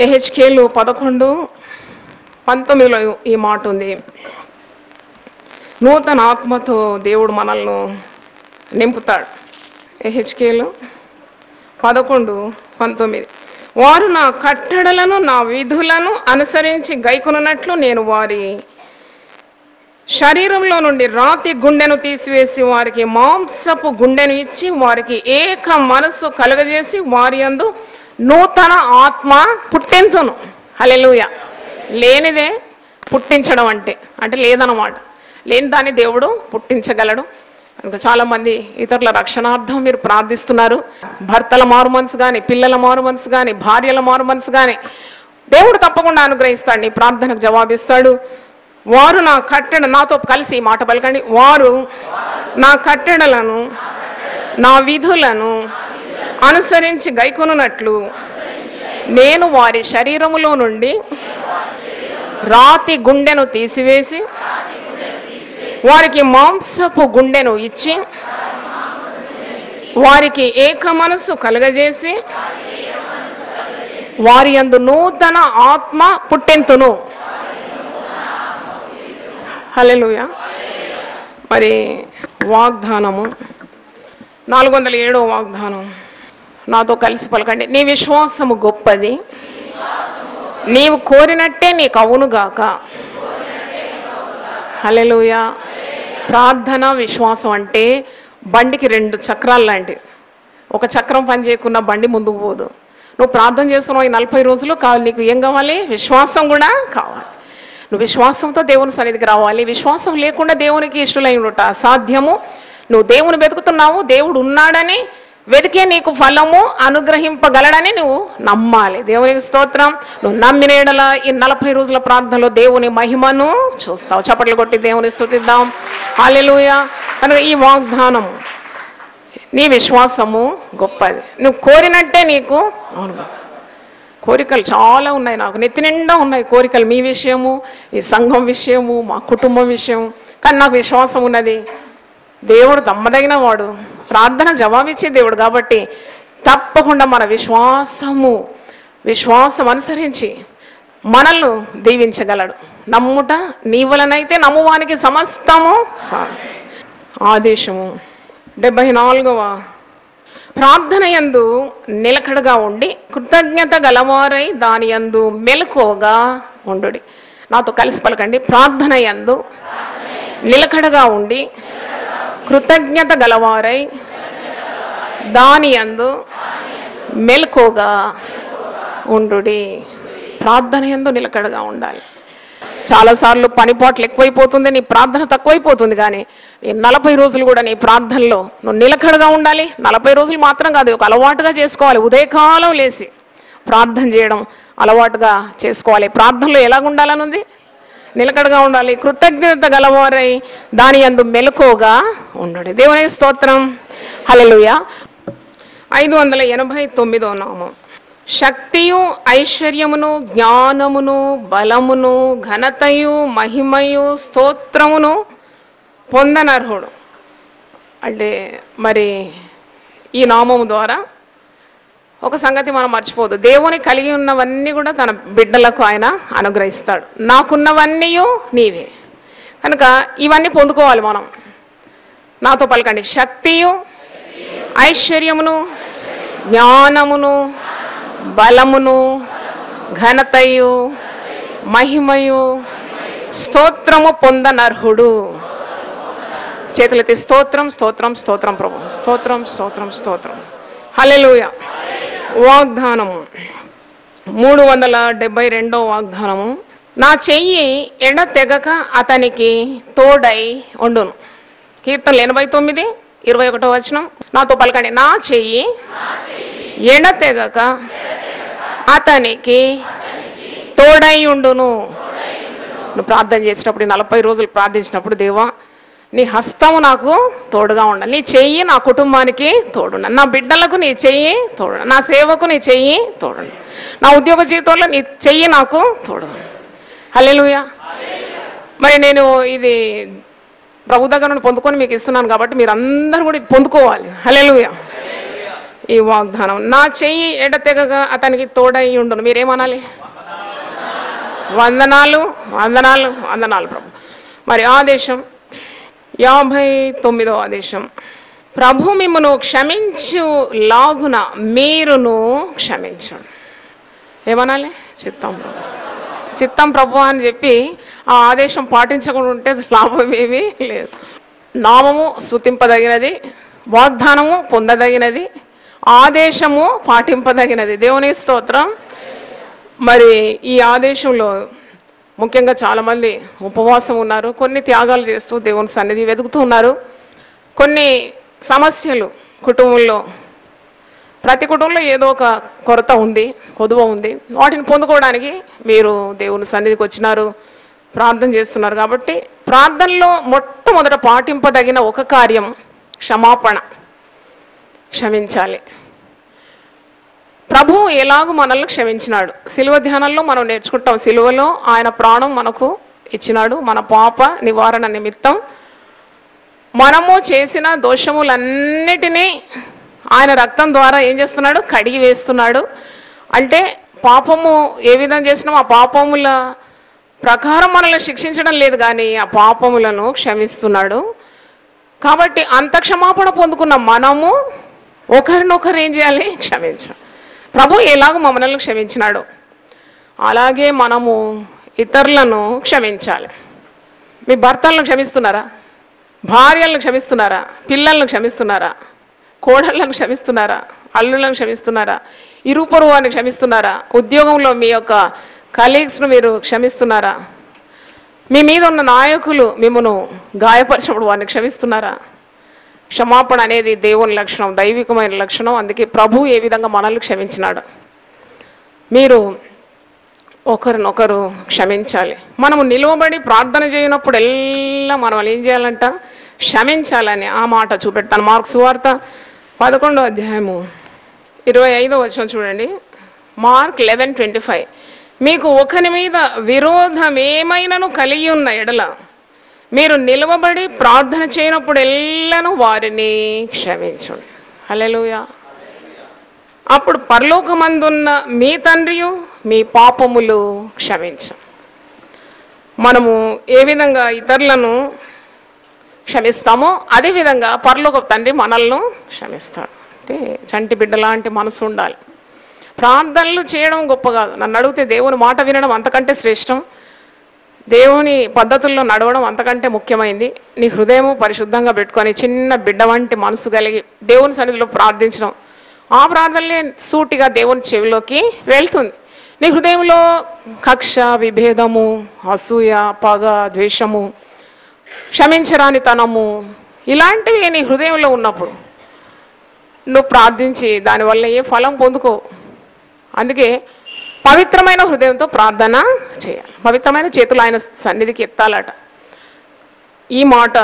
యెహెజ్కేలు 11:19లో ఈ మాట ఉంది. నూతన ఆత్మతో దేవుడు మనల్ని నింపుతాడు. యెహెజ్కేలు 11:19 వారు నా కట్టడలను నా విధులను అనుసరించి గైకొనున్నట్లు నేను వారి శరీరంలో నుండి రాతి గుండెను తీసివేసి వారికి మాంసపు గుండెను ఇచ్చి వారికి ఏక మనస్సు కలుగజేసి వారి యందు నూతన ఆత్మ పుట్టించును. హల్లెలూయా. లేనిదే పుట్టించడం అంటే లేదన్నమాట. లేని దాన్ని దేవుడు పుట్టించగలడు. కనుక చాలామంది ఇతరుల రక్షణార్థం మీరు ప్రార్థిస్తున్నారు. భర్తల మారు మనసు కానీ, పిల్లల మారు మనసు కానీ, భార్యల మారు మనసు కానీ దేవుడు తప్పకుండా అనుగ్రహిస్తాడు. నీ ప్రార్థనకు జవాబిస్తాడు. వారు నా కట్టడ, నాతో కలిసి ఈ మాట పలకండి. వారు నా కట్టడలను నా విధులను అనుసరించి గైకొనున్నట్లు నేను వారి శరీరములో నుండి రాతి గుండెను తీసివేసి వారికి మాంసపు గుండెను ఇచ్చి వారికి ఏక మనస్సు కలుగజేసి వారి యందు నూతన ఆత్మ పుట్టింతును. హల్లెలూయా. మరి వాగ్దానము 407వ వాగ్దానం నాతో కలిసి పలకండి. నీ విశ్వాసము గొప్పది, నీవు కోరినట్టే నీకు అవునుగాక. హల్లెలూయా. ప్రార్థన విశ్వాసం అంటే బండికి 2 చక్రాలు లాంటివి. ఒక చక్రం పని చేయకుండా బండి ముందుకు పోదు. నువ్వు ప్రార్థన చేస్తున్నావు ఈ 40 రోజులు కావాలి. నీకు ఏం కావాలి? విశ్వాసం కూడా కావాలి. నువ్వు విశ్వాసంతో దేవుని సన్నిధికి రావాలి. విశ్వాసం లేకుండా దేవునికి ఇష్టలై ఉండట అసాధ్యము. నువ్వు దేవుని వెతుకుతున్నావు, దేవుడు ఉన్నాడని వెతికే నీకు ఫలము అనుగ్రహింపగలడని నువ్వు నమ్మాలి. దేవునికి స్తోత్రం. నువ్వు నమ్మిన యెడల ఈ 40 రోజుల ప్రార్థనలో దేవుని మహిమను చూస్తావు. చప్పట్లు కొట్టి దేవుని స్తుతిద్దాం. హల్లెలూయా. కనుక ఈ వాగ్దానం, నీ విశ్వాసము గొప్పది, నువ్వు కోరినట్టే నీకు అవును. కోరికలు చాలా ఉన్నాయి, నాకు నెత్తి నిండా ఉన్నాయి కోరికలు. మీ విషయము, ఈ సంఘం విషయము, మా కుటుంబం విషయం. కానీ నాకు విశ్వాసం ఉన్నది. దేవుడు నమ్మదగిన వాడు, ప్రార్థన జవాబిచ్చే దేవుడు. కాబట్టి తప్పకుండా మన విశ్వాసం అనుసరించి మనల్ని దీవించగలడు. నమ్ముట నీ వలనైతే నమ్మువానికి సమస్తము ఆదేశము. 74వ ప్రార్థన యందు నిలకడగా ఉండి కృతజ్ఞత గలవారై దాని యందు మెలకువగా ఉండుడి. నాతో కలిసి పలకండి. ప్రార్థన యందు నిలకడగా ఉండి కృతజ్ఞత గలవారై దాని యందు మెలకువగా ఉండుడి. ప్రార్థన యందు నిలకడగా ఉండాలి. చాలాసార్లు పనిపాట్లు ఎక్కువైపోతుంది, నీ ప్రార్థన తక్కువైపోతుంది. కానీ ఈ 40 రోజులు కూడా నీ ప్రార్థనలో నువ్వు నిలకడగా ఉండాలి. 40 రోజులు మాత్రం కాదు, ఒక అలవాటుగా చేసుకోవాలి. ఉదయకాలం లేచి ప్రార్థన చేయడం అలవాటుగా చేసుకోవాలి. ప్రార్థనలో ఎలాగ ఉండాలని ఉంది? నిలకడగా ఉండాలి. కృతజ్ఞత గలవారై దాని యందు మెలకువగా ఉండండి. దేవునికి స్తోత్రం. హల్లెలూయా. 589వ నామం. శక్తియు ఐశ్వర్యమును జ్ఞానమును బలమును ఘనతయు మహిమయు స్తోత్రమును పొందనర్హుడు. అంటే మరి ఈ నామము ద్వారా ఒక సంగతి మనం మర్చిపోదు. దేవుని కలిగి ఉన్నవన్నీ కూడా తన బిడ్డలకు ఆయన అనుగ్రహిస్తాడు. నాకున్నవన్నీ నీవే. కనుక ఇవన్నీ పొందుకోవాలి మనం. నాతో పలకండి. శక్తియు ఐశ్వర్యమును జ్ఞానమును బలమును ఘనతయు మహిమయు స్తోత్రము పొందనర్హుడు. చేతులెత్తి స్తోత్రం స్తోత్రం స్తోత్రం ప్రభు. స్తోత్రం స్తోత్రం స్తోత్రం. హల్లెలూయా. వాగ్దానము 372వ వాగ్దానము. నా చెయ్యి ఎడతెగక అతనికి తోడై ఉండును. కీర్తనలు 89:21 వచనం. నాతో పలకండి. నా చెయ్యి ఎడతెగక అతనికి తోడై ఉండును. నువ్వు ప్రార్థన చేసేటప్పుడు 40 రోజులు ప్రార్థించినప్పుడు, దేవా నీ హస్తము నాకు తోడుగా ఉండాలి, నీ చెయ్యి నా కుటుంబానికి తోడుండాలి, నా బిడ్డలకు నీ చెయ్యి తోడు, నా సేవకు నీ చెయ్యి తోడు, నా ఉద్యోగ జీవితంలో నీ చెయ్యి నాకు తోడు. హల్లెలూయా. మరి నేను ఇది ప్రభు దగ్గర నుండి పొందుకొని మీకు ఇస్తున్నాను కాబట్టి మీరు అందరూ కూడా పొందుకోవాలి. హల్లెలూయా. ఈ వాగ్దానం. నా చెయ్యి ఎడతెగగా అతనికి తోడై ఉండును. మీరేమనాలి? వందనాలు వందనాలు వందనాలు ప్రభు. మరి ఆదేశం 59వ ఆదేశం, ప్రభు మిమ్మును క్షమించు లాగున మీరును క్షమించండి. ఏమనాలి? చిత్తం ప్రభు, చిత్తం ప్రభు అని చెప్పి ఆ ఆదేశం పాటించకుండా ఉంటే లాభం ఏమీ లేదు. నామము స్తుతింపదగినది, వాగ్దానము పొందదగినది, ఆదేశము పాటింపదగినది. దేవుని స్తోత్రం. మరి ఈ ఆదేశంలో ముఖ్యంగా చాలామంది ఉపవాసం ఉన్నారు, కొన్ని త్యాగాలు చేస్తూ దేవుని సన్నిధి వెతుకుతూ ఉన్నారు. కొన్ని సమస్యలు కుటుంబంలో, ప్రతి కుటుంబంలో ఏదో ఒక కొరత ఉంది, కొదువ ఉంది. వాటిని పొందుకోవడానికి మీరు దేవుని సన్నిధికి వచ్చినారు, ప్రార్థన చేస్తున్నారు. కాబట్టి ప్రార్థనలో మొట్టమొదట పాటింపదగిన ఒక కార్యం క్షమాపణ. క్షమించాలి. ప్రభు ఎలాగూ మనల్ని క్షమించినాడు. సిలువ ధ్యానంలో మనం నేర్చుకుంటాం. సిలువలో ఆయన ప్రాణం మనకు ఇచ్చినాడు మన పాప నివారణ నిమిత్తం. మనము చేసిన దోషములన్నిటినీ ఆయన రక్తం ద్వారా ఏం చేస్తున్నాడు? కడిగి వేస్తున్నాడు. అంటే పాపము ఏ విధంగా చేసినాం, ఆ పాపముల ప్రకారం మనల్ని శిక్షించడం లేదు, కానీ ఆ పాపములను క్షమిస్తున్నాడు. కాబట్టి అంత క్షమాపణ పొందుకున్న మనము ఒకరినొకరు ఏం చేయాలి? క్షమించాలి. ప్రభు ఎలాగో మమ్మల్ని క్షమించినాడు అలాగే మనము ఇతరులను క్షమించాలి. మీ భర్తలను క్షమిస్తున్నారా? భార్యలను క్షమిస్తున్నారా? పిల్లలను క్షమిస్తున్నారా? కోడళ్ళను క్షమిస్తున్నారా? అల్లులను క్షమిస్తున్నారా? ఇరుపరువాన్ని క్షమిస్తున్నారా? ఉద్యోగంలో మీ యొక్క కలీగ్స్ను మీరు క్షమిస్తున్నారా? మీ మీద ఉన్న నాయకులు మిమ్మను గాయపరిచినప్పుడు వారిని క్షమిస్తున్నారా? క్షమాపణ అనేది దేవుని లక్షణం, దైవికమైన లక్షణం. అందుకే ప్రభు ఏ విధంగా మనల్ని క్షమించినాడు. మీరు ఒకరినొకరు క్షమించాలి. మనము నిలువబడి ప్రార్థన చేయనప్పుడు ఎల్లా మనం ఏం చేయాలంట? క్షమించాలని ఆ మాట చూపెడతాను. మార్కు సువార్త 11వ అధ్యాయము 25వ వచనం చూడండి. మార్క్ 11:25, మీకు ఒకరి మీద విరోధం ఏమైనాను కలిగి ఉన్న ఎడల మీరు నిలవబడి ప్రార్థన చేయనప్పుడు ఎల్లను వారిని క్షమించండి. హల్లెలూయా. అప్పుడు పరలోకమందున్న మీ తండ్రియు మీ పాపములు క్షమించు. మనము ఏ విధంగా ఇతరులను క్షమిస్తామో అదేవిధంగా పరలోక తండ్రి మనల్ని క్షమిస్తాడు. అంటే చంటి బిడ్డ లాంటి మనసు ఉండాలి. ప్రార్థనలు చేయడం గొప్ప కాదు. నన్ను అడిగితే దేవుని మాట వినడం అంతకంటే శ్రేష్టం. దేవుని పద్ధతుల్లో నడవడం అంతకంటే ముఖ్యమైంది. నీ హృదయము పరిశుద్ధంగా పెట్టుకొని చిన్న బిడ్డ వంటి మనసు కలిగి దేవుని సన్నిధిలో ప్రార్థించడం, ఆ ప్రార్థనలే సూటిగా దేవుని చెవిలోకి వెళ్తుంది. నీ హృదయంలో కక్ష, విభేదము, అసూయ, పగ, ద్వేషము, క్షమించరానితనము ఇలాంటివి నీ హృదయంలో ఉన్నప్పుడు నువ్వు ప్రార్థించి దానివల్ల ఏ ఫలం పొందుకో. అందుకే పవిత్రమైన హృదయంతో ప్రార్థన చేయాలి. పవిత్రమైన చేతులు ఆయన సన్నిధికి ఎత్తాలట. ఈ మాట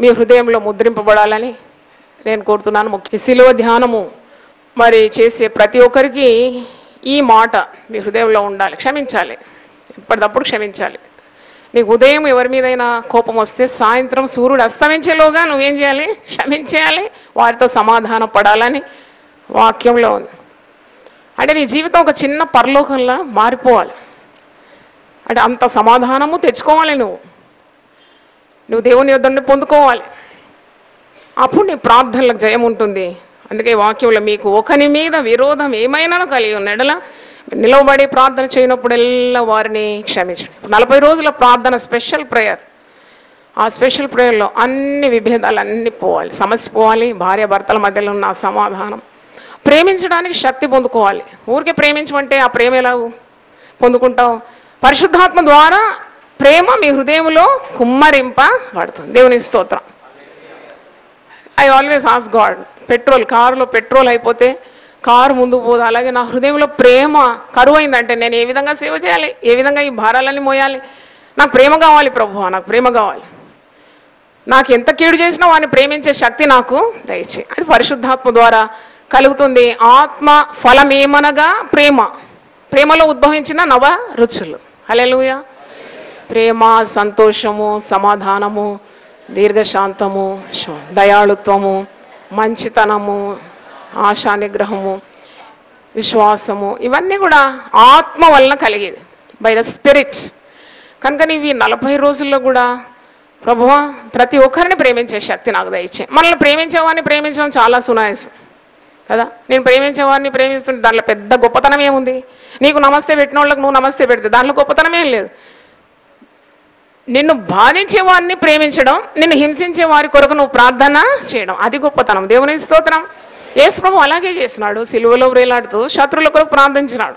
మీ హృదయంలో ముద్రింపబడాలని నేను కోరుతున్నాను. ముఖ్య సిలువ ధ్యానము మరి చేసే ప్రతి ఒక్కరికి ఈ మాట మీ హృదయంలో ఉండాలి. క్షమించాలి, ఎప్పటికప్పుడు క్షమించాలి. నీకు ఉదయం ఎవరి మీదైనా కోపం వస్తే సాయంత్రం సూర్యుడు అస్తమించేలోగా నువ్వేం చేయాలి? క్షమించేయాలి, వారితో సమాధాన పడాలని వాక్యంలో ఉంది. అంటే నీ జీవితం ఒక చిన్న పరలోకంలా మారిపోవాలి. అంటే అంత సమాధానము తెచ్చుకోవాలి. నువ్వు దేవుని యొద్ద నుండి పొందుకోవాలి. అప్పుడు నీ ప్రార్థనలకు జయం ఉంటుంది. అందుకే వాక్యంలో మీకు ఒకరి మీద విరోధం ఏమైనా కలిగి ఉన్న ఎడల నిలవబడి ప్రార్థన చేయనప్పుడల్లా వారిని క్షమించండి. 40 రోజుల ప్రార్థన స్పెషల్ ప్రేయర్. ఆ స్పెషల్ ప్రేయర్లో అన్ని విభేదాలు అన్నీ పోవాలి, సమస్య పోవాలి. భార్య భర్తల మధ్యలో ఉన్న సమాధానం, ప్రేమించడానికి శక్తి పొందుకోవాలి. ఊరికే ప్రేమించమంటే ఆ ప్రేమ ఎలా పొందుకుంటావు? పరిశుద్ధాత్మ ద్వారా ప్రేమ మీ హృదయంలో కుమ్మరింపబడుతుంది. దేవుని స్తోత్రం. ఐ ఆల్వేస్ ఆస్క్ గాడ్, కారులో పెట్రోల్ అయిపోతే కారు ముందుకు పోదు, అలాగే నా హృదయంలో ప్రేమ కరువు అయిందంటే నేను ఏ విధంగా సేవ చేయాలి? ఏ విధంగా ఈ భారాలన్నీ మోయాలి? నాకు ప్రేమ కావాలి ప్రభువా, నాకు ప్రేమ కావాలి. నాకు ఎంత కీడు చేసినా వాడిని ప్రేమించే శక్తి నాకు దయచేయి. అది పరిశుద్ధాత్మ ద్వారా కలుగుతుంది. ఆత్మ ఫలమేమనగా ప్రేమ, ప్రేమలో ఉద్భవించిన నవ రుచులు. హల్లెలూయా. ప్రేమ, సంతోషము, సమాధానము, దీర్ఘశాంతము, దయాళుత్వము, మంచితనము, ఆశా నిగ్రహము, విశ్వాసము, ఇవన్నీ కూడా ఆత్మ వలన కలిగేది, బై ద స్పిరిట్. కనుక నీవి 40 రోజుల్లో కూడా ప్రభువా ప్రతి ఒక్కరిని ప్రేమించే శక్తి నాకు దయచే. మనల్ని ప్రేమించేవాడిని ప్రేమించడం చాలా సునాయాసం కదా. నేను ప్రేమించేవాడిని ప్రేమిస్తుంటే దాంట్లో పెద్ద గొప్పతనం ఏముంది? నీకు నమస్తే పెట్టిన వాళ్ళకి నువ్వు నమస్తే పెడితే దాంట్లో గొప్పతనం ఏం లేదు. నిన్ను బాధించేవాడిని ప్రేమించడం, నిన్ను హింసించే వారి కొరకు నువ్వు ప్రార్థన చేయడం, అది గొప్పతనం. దేవుని స్తోత్రం. యేసు ప్రభు అలాగే చేసినాడు. సిలువలో వ్రేలాడుతూ శత్రువుల కొరకు ప్రార్థించినాడు,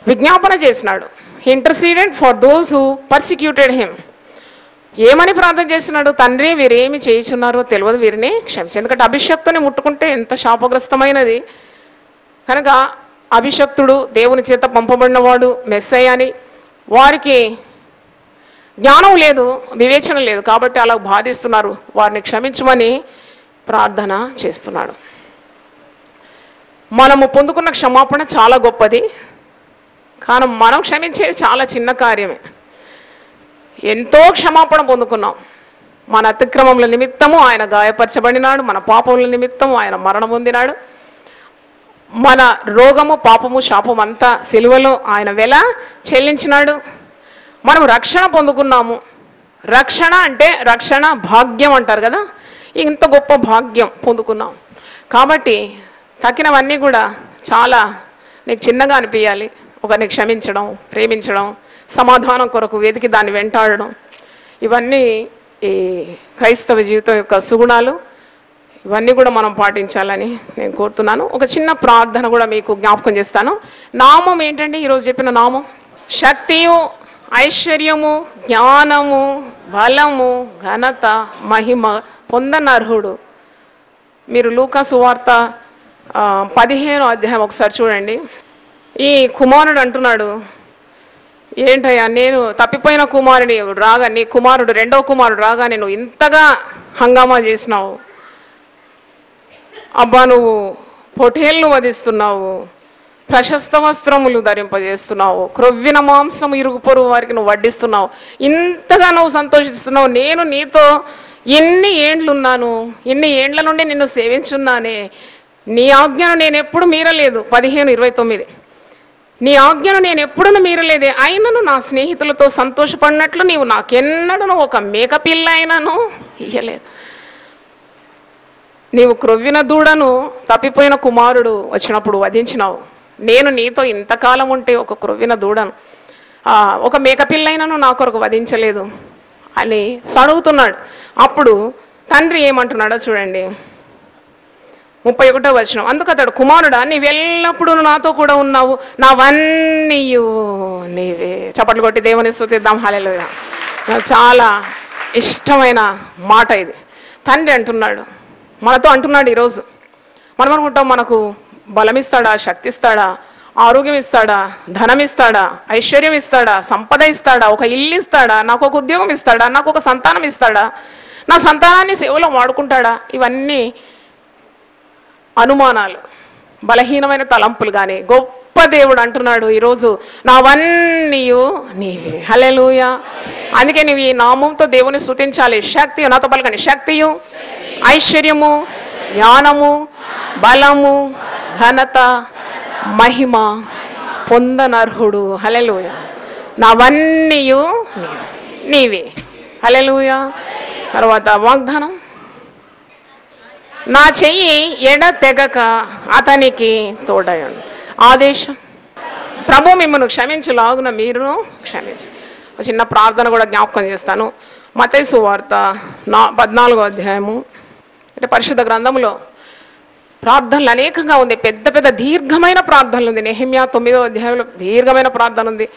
విజ్ఞాపన చేసినాడు. He interceded for those who persecuted him. ఏమని ప్రార్థన చేస్తున్నాడు? తండ్రి వీరేమి చేయుచున్నారో తెలియదు, వీరిని క్షమించు. ఎందుకంటే అభిషక్తుని ముట్టుకుంటే ఎంత శాపగ్రస్తమైనది. కనుక అభిషక్తుడు దేవుని చేత పంపబడినవాడు మెస్సయ్య అని, వారికి జ్ఞానం లేదు, వివేచన లేదు, కాబట్టి అలా బాధిస్తున్నారు, వారిని క్షమించమని ప్రార్థన చేస్తున్నాడు. మనము పొందుకున్న క్షమాపణ చాలా గొప్పది, కానీ మనం క్షమించేది చాలా చిన్న కార్యమే. ఎంతో క్షమాపణ పొందుకున్నాం. మన అతిక్రమముల నిమిత్తము ఆయన గాయపరచబడినాడు, మన పాపముల నిమిత్తము ఆయన మరణం పొందినాడు, మన రోగము పాపము శాపం అంతా సిలువలో ఆయన వెల చెల్లించినాడు. మనం రక్షణ పొందుకున్నాము. రక్షణ అంటే రక్షణ భాగ్యం అంటారు కదా, ఇంత గొప్ప భాగ్యం పొందుకున్నాం. కాబట్టి తక్కినవన్నీ కూడా చాలా నీకు చిన్నగా అనిపించాలి. ఒకరిని క్షమించడం, ప్రేమించడం, సమాధానం కొరకు వెతికి దాన్ని వెంటాడడం, ఇవన్నీ ఈ క్రైస్తవ జీవితం యొక్క సుగుణాలు. ఇవన్నీ కూడా మనం పాటించాలని నేను కోరుతున్నాను. ఒక చిన్న ప్రార్థన కూడా మీకు జ్ఞాపకం చేస్తాను. నామం ఏంటండి ఈరోజు చెప్పిన నామం? శక్తియు, ఐశ్వర్యము, జ్ఞానము, బలము, ఘనత, మహిమ పొందనర్హుడు. మీరు లూకా సువార్త 15వ అధ్యాయం ఒకసారి చూడండి. ఈ కుమారుడు అంటున్నాడు, ఏంటయ్యా నేను తప్పిపోయిన కుమారుని రాగా, నీ కుమారుడు రెండవ కుమారుడు రాగా నేను ఇంతగా హంగామా చేసినావు, అబ్బా నువ్వు పొటేళ్లు వధిస్తున్నావు, ప్రశస్త వస్త్రములు ధరింపజేస్తున్నావు, క్రొవ్విన మాంసం ఇరుగు పొరుగు వారికి నువ్వు వడ్డిస్తున్నావు, ఇంతగా నువ్వు సంతోషిస్తున్నావు, నేను నీతో ఎన్ని ఏండ్లున్నాను, ఎన్ని ఏండ్ల నుండి నిన్ను సేవించున్నానే, నీ ఆజ్ఞను నేను ఎప్పుడు మీరలేదు. 15:29. నీ ఆజ్ఞను నేను ఎప్పుడూ మీరలేదే, అయినను నా స్నేహితులతో సంతోషపడినట్లు నీవు నాకెన్నడను ఒక మేకపిల్ల అయినను ఇయ్యలేదు. నీవు క్రొవ్విన దూడను తప్పిపోయిన కుమారుడు వచ్చినప్పుడు వధించినావు, నేను నీతో ఇంతకాలం ఉంటే ఒక క్రొవ్విన దూడను ఒక మేకపిల్లైనను నా కొరకు వధించలేదు అని సడుగుతున్నాడు. అప్పుడు తండ్రి ఏమంటున్నాడో చూడండి, 31వ వచనం. అందుకు అతడు, కుమారుడా నీవెల్లప్పుడూ నాతో కూడా ఉన్నావు, నావన్నీ నీవే. చప్పట్లు కొట్టి దేవుని స్తుతిద్దాం. హల్లెలూయా. చాలా ఇష్టమైన మాట ఇది. తండ్రి అంటున్నాడు, మనతో అంటున్నాడు. ఈరోజు మనం అనుకుంటాం మనకు బలం ఇస్తాడా, శక్తి ఇస్తాడా, ఆరోగ్యం ఇస్తాడా, ధనం ఇస్తాడా, ఐశ్వర్యం ఇస్తాడా, సంపద ఇస్తాడా, ఒక ఇల్లు ఇస్తాడా, నాకు ఒక ఉద్యోగం ఇస్తాడా, నాకు ఒక సంతానం ఇస్తాడా, నా సంతానాన్ని సేవలో వాడుకుంటాడా. ఇవన్నీ అనుమానాలు, బలహీనమైన తలంపులు. కానీ గొప్ప దేవుడు అంటున్నాడు ఈరోజు, నావన్నీ నీవే. హల్లెలూయా. అందుకే నీవు ఈ నామంతో దేవుని స్తుతించాలి. శక్తి, నాతో పలకండి, శక్తియు, ఐశ్వర్యము, జ్ఞానము, బలము, ఘనత, మహిమ పొందనర్హుడు. హల్లెలూయా. నావన్నీ నీవే. హల్లెలూయా. తర్వాత వాగ్దానం, నా చెయ్యి ఎడ తెగక అతనికి తోడయండు. ఆదేశం, ప్రభు మిమ్మల్ని క్షమించులాగున మీరును క్షమించు. ఒక చిన్న ప్రార్థన కూడా జ్ఞాపకం చేస్తాను. మత్తయి సువార్త 14వ అధ్యాయము, అంటే పరిశుద్ధ గ్రంథంలో ప్రార్థనలు అనేకంగా ఉంది. పెద్ద పెద్ద దీర్ఘమైన ప్రార్థనలు ఉంది. నెహెమ్యా 9వ అధ్యాయంలో దీర్ఘమైన ప్రార్థన ఉంది.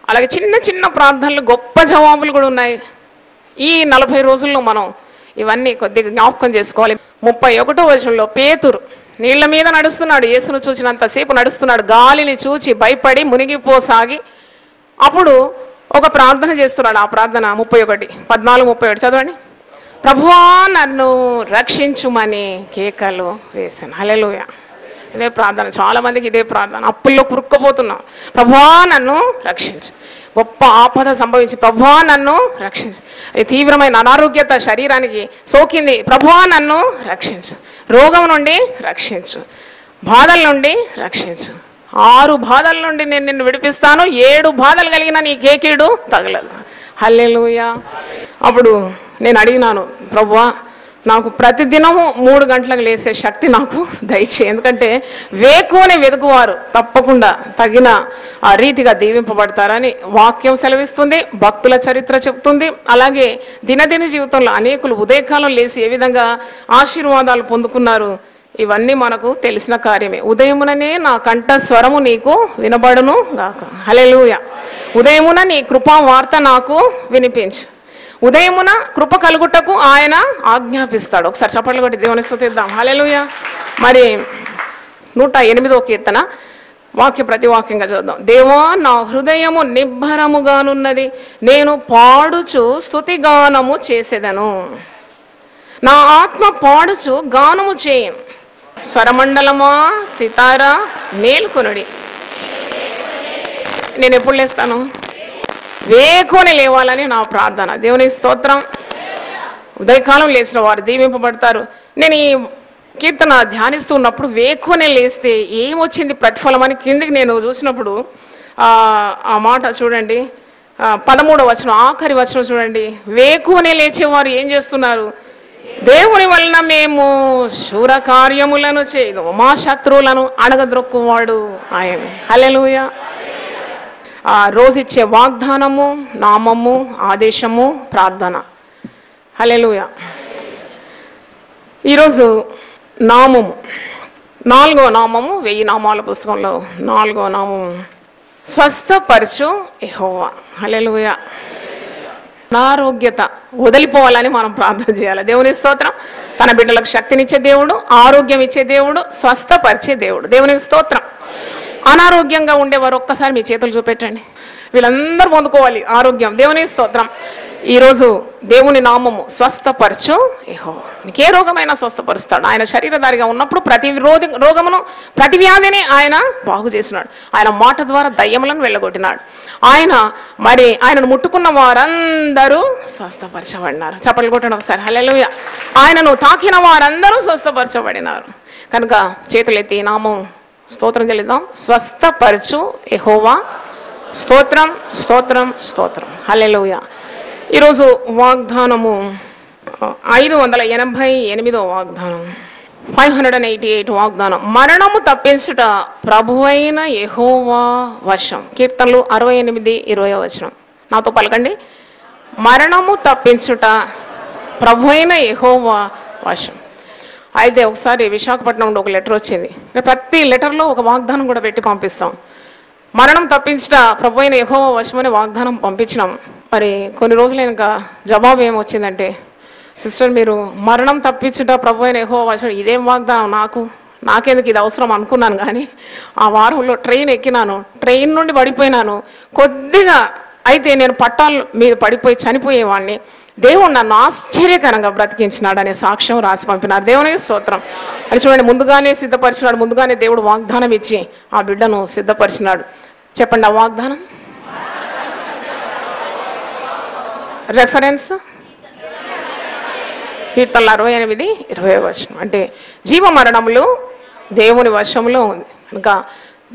అలాగే చిన్న చిన్న ప్రార్థనలు, గొప్ప జవాబులు కూడా ఉన్నాయి. ఈ 40 రోజుల్లో మనం ఇవన్నీ కొద్దిగా జ్ఞాపకం చేసుకోవాలి. 31వ వచనంలో పేతురు నీళ్ల మీద నడుస్తున్నాడు, యేసును చూసినంతసేపు నడుస్తున్నాడు, గాలిని చూచి భయపడి మునిగిపోసాగి అప్పుడు ఒక ప్రార్థన చేస్తున్నాడు. ఆ ప్రార్థన 14:31 చదవండి. ప్రభువా నన్ను రక్షించుమని కేకలు వేశాను. హల్లెలూయా. ఇదే ప్రార్థన, చాలా మందికి ఇదే ప్రార్థన. అప్పుల్లో కురుక్కుపోతున్నాం, ప్రభువా నన్ను రక్షించు. గొప్ప ఆపద సంభవించి ప్రభువా నన్ను రక్షించు. తీవ్రమైన అనారోగ్యత శరీరానికి సోకింది, ప్రభువా నన్ను రక్షించు. రోగం నుండి రక్షించు, బాధల నుండి రక్షించు. 6 బాధల నుండి నేను నిన్ను విడిపిస్తాను, 7 బాధలు కలిగిన నీకే కీడు తగలదు. హల్లెలూయా. అప్పుడు నేను అడిగినాను, ప్రభువా నాకు ప్రతిదినము 3 గంటలకు లేసే శక్తి నాకు దయచేయి. ఎందుకంటే వేకువనే వెతుకువారు తప్పకుండా తగిన ఆ రీతిగా దీవింపబడతారని వాక్యం సెలవిస్తుంది, భక్తుల చరిత్ర చెప్తుంది. అలాగే దినదిన జీవితంలో అనేకులు ఉదయకాలం లేచి ఏ విధంగా ఆశీర్వాదాలు పొందుకున్నారు, ఇవన్నీ మనకు తెలిసిన కార్యమే. ఉదయముననే నా కంఠ స్వరము నీకు వినబడును గాక. హల్లెలూయా. ఉదయమున నీ కృపా వార్త నాకు వినిపించు. ఉదయమున కృప కలుగుటకు ఆయన ఆజ్ఞాపిస్తాడు. ఒకసారి చప్పట్లు కొట్టి దేవుని స్తుతిద్దాం. హల్లెలూయా. మరి 108వ కీర్తన వాక్య ప్రతివాక్యంగా చూద్దాం. దేవా నా హృదయము నిబ్బరముగానున్నది, నేను పాడుచు స్తుతి గానము చేసేదను. నా ఆత్మ పాడుచు గానము చేయను. స్వరమండలమా సితారా మేల్కొనుడి. నేను ఎప్పుడు లేస్తాను? వేకువనే లేవాలని నా ప్రార్థన. దేవుని స్తోత్రం. ఉదయకాలం లేచిన వారు దీవింపబడతారు. నేను ఈ కీర్తన ధ్యానిస్తున్నప్పుడు వేకువనే లేస్తే ఏమొచ్చింది ప్రతిఫలం అని కిందికి నేను చూసినప్పుడు ఆ మాట చూడండి, 13వ వచనం ఆఖరి వచనం చూడండి. వేకువనే లేచేవారు ఏం చేస్తున్నారు? దేవుని వలన మేము శూర కార్యములను చేయదు, మా శత్రువులను అణగద్రొక్కువాడు ఆయన. హల్లెలూయా. రోజుచ్చే వాగ్దానము, నామము, ఆదేశము, ప్రార్థన. హల్లెలూయా. ఈరోజు నామము, 4వ నామము 1000 నామాల పుస్తకంలో 4వ నామము స్వస్థపరచు యెహోవా. హల్లెలూయా. అనారోగ్యత వదిలిపోవాలని మనం ప్రార్థన చేయాలి. దేవుని స్తోత్రం. తన బిడ్డలకు శక్తినిచ్చే దేవుడు, ఆరోగ్యం ఇచ్చే దేవుడు, స్వస్థపరిచే దేవుడు. దేవుని స్తోత్రం. అనారోగ్యంగా ఉండేవారు ఒక్కసారి మీ చేతులు చూపెట్టండి. వీళ్ళందరూ పొందుకోవాలి ఆరోగ్యం. దేవుని స్తోత్రం. ఈరోజు దేవుని నామము స్వస్థపరచు యెహోవా. నీకే రోగమైనా స్వస్థపరుస్తాడు. ఆయన శరీరధారిగా ఉన్నప్పుడు ప్రతి రోగమును, ప్రతి వ్యాధిని ఆయన బాగు చేసినాడు. ఆయన మాట ద్వారా దయ్యములను వెళ్ళగొట్టినాడు. ఆయనను ముట్టుకున్న వారందరూ స్వస్థపరచబడినారు. చప్పట్లు కొట్టండి ఒకసారి. హల్లెలూయా. ఆయనను తాకిన వారందరూ స్వస్థపరచబడినారు. కనుక చేతులెత్తి నామం స్తోత్రం చెల్లిద్దాం. స్వస్థపరచు యెహోవా. స్తోత్రం, స్తోత్రం, స్తోత్రం. హల్లెలూయా. ఈరోజు వాగ్దానము 588వ వాగ్దానం, 588 వాగ్దానం. మరణము తప్పించుట ప్రభువైన యెహోవా వశం. కీర్తనలు 68:20 వచనం. నాతో పలకండి. మరణము తప్పించుట ప్రభువైన యెహోవా వశం. అయితే ఒకసారి విశాఖపట్నం నుండి ఒక లెటర్ వచ్చింది. ప్రతి లెటర్లో ఒక వాగ్దానం కూడా పెట్టి పంపిస్తాం. మరణం తప్పించుట ప్రభువైన యెహోవా వశమని వాగ్దానం పంపించినాం. మరి కొన్ని రోజులు ఇంకా జవాబు ఏమొచ్చిందంటే, సిస్టర్ మీరు మరణం తప్పించుట ప్రభువైన యెహోవా వశం, ఇదేం వాగ్దానం, నాకెందుకు ఇది అవసరం అనుకున్నాను. కానీ ఆ వారంలో ట్రైన్ ఎక్కినాను, ట్రైన్ నుండి పడిపోయినాను కొద్దిగా. అయితే నేను పట్టాల మీద పడిపోయి చనిపోయేవాడిని. దేవుడు నన్ను ఆశ్చర్యకరంగా బ్రతికించినాడు అనే సాక్ష్యం రాసి పంపినారు. దేవుని స్తోత్రం. అని చూడండి, ముందుగానే సిద్ధపరిచినాడు. ముందుగానే దేవుడు వాగ్దానం ఇచ్చి ఆ బిడ్డను సిద్ధపరిచినాడు. చెప్పండి ఆ వాగ్దానం. రెఫరెన్స్ కీర్తనలు 68:20 వచనం. అంటే జీవ మరణములు దేవుని వశంలో ఉంది. కనుక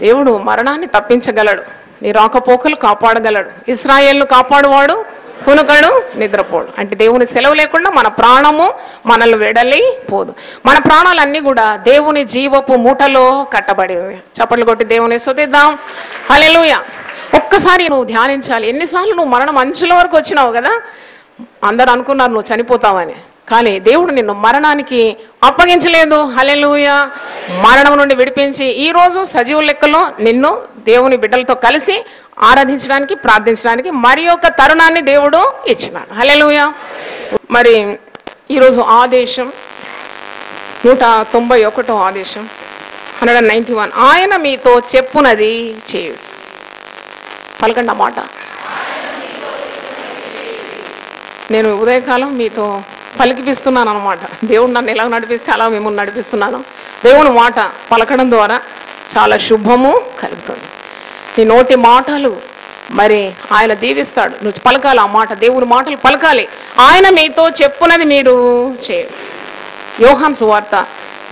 దేవుడు మరణాన్ని తప్పించగలడు, నీ రాకపోకలు కాపాడగలడు. ఇశ్రాయేలును కాపాడువాడు కునుకడు నిద్రపోడు. అంటే దేవుని సెలవు లేకుండా మన ప్రాణము మనల్ని వెడలి పోదు. మన ప్రాణాలన్నీ కూడా దేవుని జీవపు మూటలో కట్టబడి. చప్పట్లు కొట్టి దేవుని స్తుతిద్దాం. హల్లెలూయా. ఒక్కసారి నువ్వు ధ్యానించాలి. ఎన్నిసార్లు నువ్వు మరణం అంచుల వరకు వచ్చినావు కదా. అందరు అనుకున్నారు నువ్వు చనిపోతావని, కానీ దేవుడు నిన్ను మరణానికి అప్పగించలేదు. హల్లెలూయా. మరణం నుండి విడిపించి ఈరోజు సజీవుల లెక్కలో నిన్ను దేవుని బిడ్డలతో కలిసి ఆరాధించడానికి, ప్రార్థించడానికి మరి ఒక తరుణాన్ని దేవుడు ఇచ్చినాడు. హల్లెలూయా. మరి ఈరోజు ఆదేశం 191వ ఆదేశం 191. ఆయన మీతో చెప్పునది చేయు. పలకండి ఆ మాట. నేను ఉదయకాలం మీతో పలికిపిస్తున్నాను అనమాట. దేవుడు నన్ను ఎలా నడిపిస్తే అలా మిమ్మల్ని నడిపిస్తున్నాను. దేవుని మాట పలకడం ద్వారా చాలా శుభము కలుగుతుంది. నీ నోటి మాటలు మరి ఆయన దీవిస్తాడు. నువ్వు పలకాలి ఆ మాట, దేవుని మాటలు పలకాలి. ఆయన మీతో చెప్పునది మీరు చేయండి. యోహాను సువార్త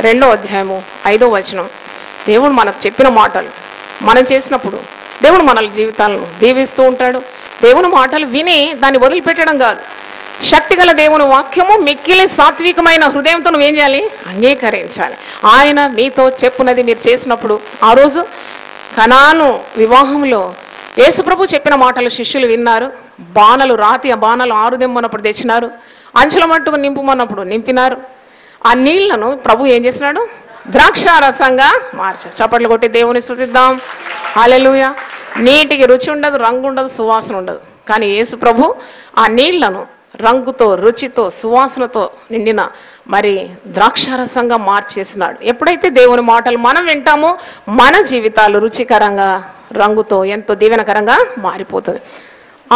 2వ అధ్యాయము 5వ వచనం. దేవుడు మనకు చెప్పిన మాటలు మనం చేసినప్పుడు దేవుడు మన జీవితాలను దీవిస్తూ ఉంటాడు. దేవుని మాటలు విని దాన్ని వదిలిపెట్టడం కాదు. శక్తిగల దేవుని వాక్యము మిక్కిలి సాత్వికమైన హృదయంతో నువ్వేం చేయాలి? అంగీకరించాలి. ఆయన మీతో చెప్పునది మీరు చేసినప్పుడు, ఆ రోజు కనాను వివాహంలో యేసుప్రభు చెప్పిన మాటలు శిష్యులు విన్నారు. బాణలు రాతి ఆ బాణలు 6 దెమ్మన్నప్పుడు తెచ్చినారు. అంచుల మట్టుకు నింపుమన్నప్పుడు నింపినారు. ఆ నీళ్లను ప్రభు ఏం చేసినాడు? ద్రాక్షారసంగా మార్చారు. చప్పట్లు కొట్టి దేవుని స్తుతిద్దాం. హల్లెలూయా. నీటికి రుచి ఉండదు, రంగు ఉండదు, సువాసన ఉండదు. కానీ యేసు ప్రభు ఆ నీళ్లను రంగుతో, రుచితో, సువాసనతో నిండిన మరి ద్రాక్షారసంగా మార్చేసినాడు. ఎప్పుడైతే దేవుని మాటలు మనం వింటామో మన జీవితాలు రుచికరంగా, రంగుతో ఎంతో దీవెనకరంగా మారిపోతుంది.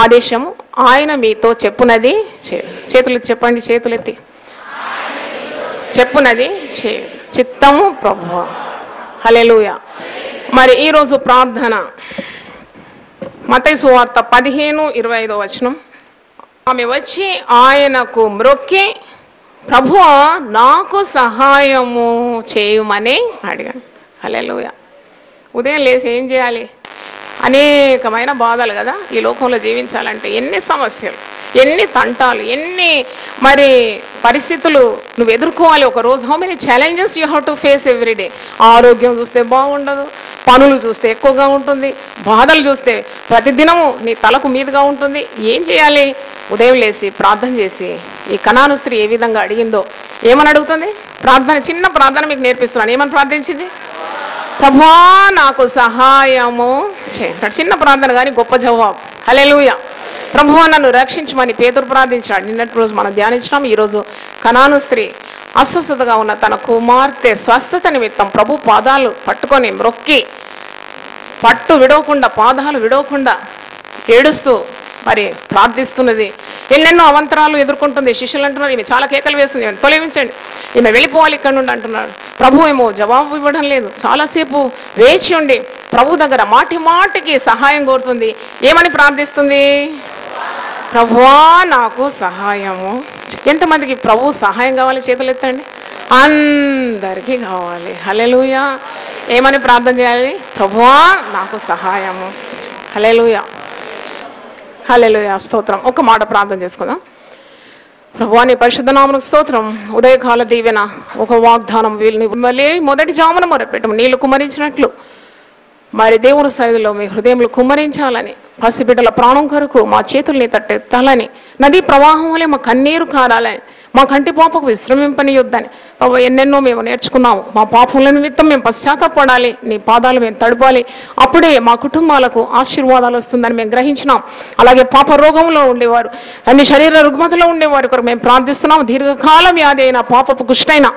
ఆదేశము, ఆయన మీతో చెప్పునది చేతులెత్తి చెప్పండి, చేతులెత్తి చెప్పునది చిత్తము ప్రభువా. హల్లెలూయా. మరి ఈరోజు ప్రార్థన మత్తయి సువార్త 15:25 వచనం. ఆమె వచ్చి ఆయనకు మ్రొక్కి, ప్రభువా నాకు సహాయము చేయమని అడిగాను. హల్లెలూయా. ఉదయం లేచి ఏం చేయాలి? అనేకమైన బాధలు కదా ఈ లోకంలో జీవించాలంటే. ఎన్ని సమస్యలు, ఎన్ని తంటాలు, ఎన్ని మరి పరిస్థితులు నువ్వు ఎదుర్కోవాలి ఒక రోజు. How many challenges you have to face everyday. ఆరోగ్యం చూస్తే బాగుండదు, పనులు చూస్తే ఎక్కువగా ఉంటుంది, బాధలు చూస్తే ప్రతిదినము నీ తలకు మీదుగా ఉంటుంది. ఏం చేయాలి? ఉదయం లేచి ప్రార్థన చేసి, ఈ కనాను స్త్రీ ఏ విధంగా అడిగిందో, ఏమని అడుగుతుంది? ప్రార్థన, చిన్న ప్రార్థన మీకు నేర్పిస్తున్నాను. ఏమని ప్రార్థించింది? ప్రభువా నాకు సహాయము చేయండి. చిన్న ప్రార్థన కానీ గొప్ప జవాబు. హల్లెలూయా. ప్రభువా నన్ను రక్షించమని పేతురు ప్రార్థించాడు. నిన్నటి రోజు మనం ధ్యానించినాం. ఈరోజు కనాను స్త్రీ అస్వస్థతగా ఉన్న తన కుమార్తె స్వస్థత నిమిత్తం ప్రభు పాదాలు పట్టుకొని మ్రొక్కి, పట్టు విడవకుండా, పాదాలు విడవకుండా ఏడుస్తూ మరి ప్రార్థిస్తున్నది. ఎన్నెన్నో అవంతరాలు ఎదుర్కొంటుంది. శిష్యులు అంటున్నారు, ఈమె చాలా కేకలు వేస్తుంది, ఈమె తొలగించండి, ఈమె వెళ్ళిపోవాలి ఇక్కడ నుండి అంటున్నాడు. ప్రభు ఏమో జవాబు ఇవ్వడం లేదు. చాలాసేపు వేచి ఉండి ప్రభు దగ్గర మాటి మాటికి సహాయం కోరుతుంది. ఏమని ప్రార్థిస్తుంది? ప్రభువా నాకు సహాయము. ఎంతమందికి ప్రభు సహాయం కావాలి? చేతులు ఎత్తండి. అందరికీ కావాలి. హల్లెలూయా. ఏమని ప్రార్థన చేయాలి? ప్రభువా నాకు సహాయము. హల్లెలూయా. హల్లెలూయా. స్తోత్రం. ఒక మాట ప్రార్థన చేసుకుందాం. ప్రభువా నీ పరిశుద్ధ నామమునకు స్తోత్రం. ఉదయకాల దీవెన, ఒక వాగ్దానం వీళ్ళని మళ్ళీ మొదటి జామున మొరపెట్టము. నీళ్లు కుమ్మరించినట్లు మరి దేవుని సన్నిధిలో మీ హృదయంలో కుమ్మరించాలని, పసిబిడ్డల ప్రాణం కొరకు మా చేతుల్ని తట్టెత్తాలని, నదీ ప్రవాహం వలె మా కన్నీరు కారాలని, మా కంటి పాపకు విశ్రమింపనియొద్దని. ప్రభు ఎన్నెన్నో మేము నేర్చుకున్నాము. మా పాపముల నిమిత్తం మేము పశ్చాత్తాపడాలి, నీ పాదాలు మేము తడపాలి, అప్పుడే మా కుటుంబాలకు ఆశీర్వాదాలు వస్తుందని మేము గ్రహించినాం. అలాగే పాప రోగంలో ఉండేవారు, అన్ని శరీర రుగ్మతలో ఉండేవారు కొరకు మేము ప్రార్థిస్తున్నాము. దీర్ఘకాలం వ్యాధి అయినా, పాపపు కుష్టైనా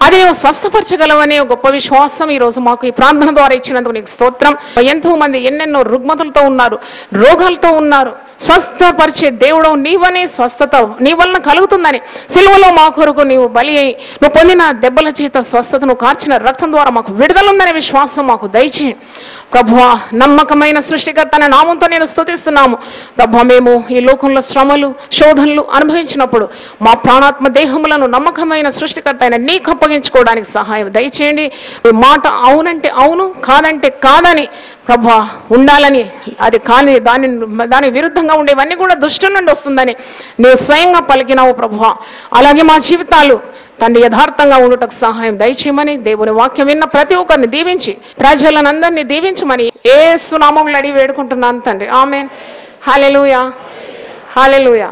అది నువ్వు స్వస్థపరచగలవనే గొప్ప విశ్వాసం ఈరోజు మాకు ఈ ప్రార్థన ద్వారా ఇచ్చినందుకు నీకు స్తోత్రం. ఎంతో మంది ఎన్నెన్నో రుగ్మతలతో ఉన్నారు, రోగాలతో ఉన్నారు. స్వస్థపరిచే దేవుడు నీవనే, స్వస్థత నీ వలన కలుగుతుందని సిలువలో మా కొరకు నీవు బలి అయి నువ్వు పొందిన దెబ్బల చేత స్వస్థతను కార్చిన రక్తం ద్వారా మాకు విడుదలుందనే విశ్వాసం మాకు దయచేయి ప్రభువా. నమ్మకమైన సృష్టికర్త అనే నామంతో నేను స్తుతిస్తున్నాము ప్రభువా. మేము ఈ లోకంలో శ్రమలు, శోధనలు అనుభవించినప్పుడు మా ప్రాణాత్మ దేహములను నమ్మకమైన సృష్టికర్త అయిన నీకు అప్పగించుకోవడానికి సహాయం దయచేయండి. ఈ మాట అవునంటే అవును, కాదంటే కాదని ప్రభువా ఉండాలని, అది కాని దాని విరుద్ధంగా ఉండేవన్నీ కూడా దుష్టుల నుండి వస్తుందని నేను స్వయంగా పలికినావు ప్రభువా. అలాగే మా జీవితాలు తండ్రి యథార్థంగా ఉండుటకు సహాయం దయచేయమని, దేవుని వాక్యం విన్న ప్రతి ఒక్కరిని దీవించి, ప్రజలనందరినీ దీవించమని యేసు నామములో అడిగి వేడుకుంటున్నాను తండ్రి. ఆమేన్. హల్లెలూయా. హల్లెలూయా.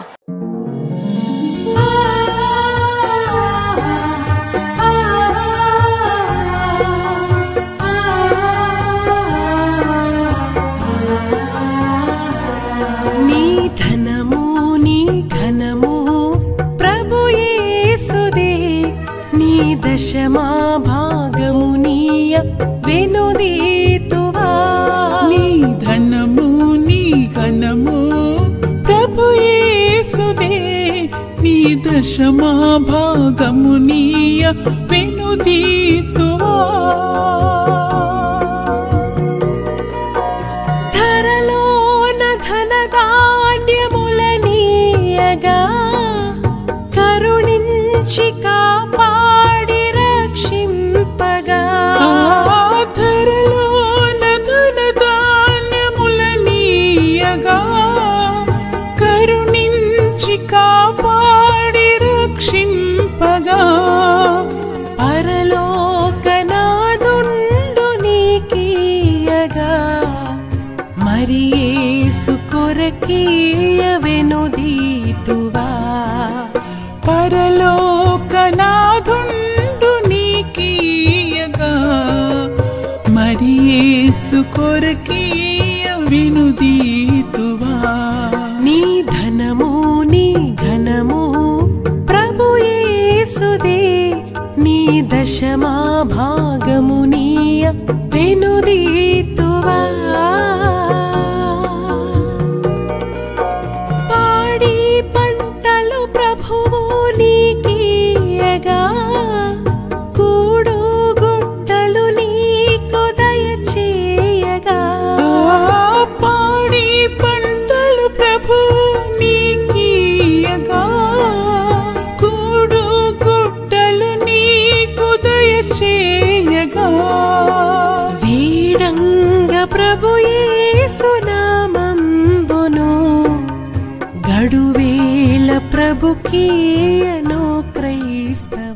దశమా భాగమునీయ వెనుదీతువా. నీ ధనము నీ ఘనము ప్రభు యేసుదే, నీ దశమా భాగమునీయ వెనుదీతువా. ధరలోన ధనధాన్యములనీయగా కరుణించి కాపాడి రక్షింపగా ధరలోన ధనధాన్యములనీయగా కరుణించి కాపాడి రక్షింపగా పరలోకనాదుండు నీకీయగా మరి యేసు కొరకీయ వెనుదీతువా పరలోకనాథుండు నీకీయగా మరి యేసు కొరకీయ వినుదీతువా నీ ధనము నీ ఘనము ప్రభు యేసుదే నీ దశమా భాగము నీయ వెనుదీతువా పాడి పంటలు ప్రభువు నీకీయగా కూడు గుట్టలు నీకు దయచేయగా పాడి పంటలు ప్రభు నీకీయగా కూడు గుట్టలు నీకు దయచేయగా వీడంగ ప్రభు యేసు నామంబును గడువేల ప్రభుకీయను క్రైస్తవ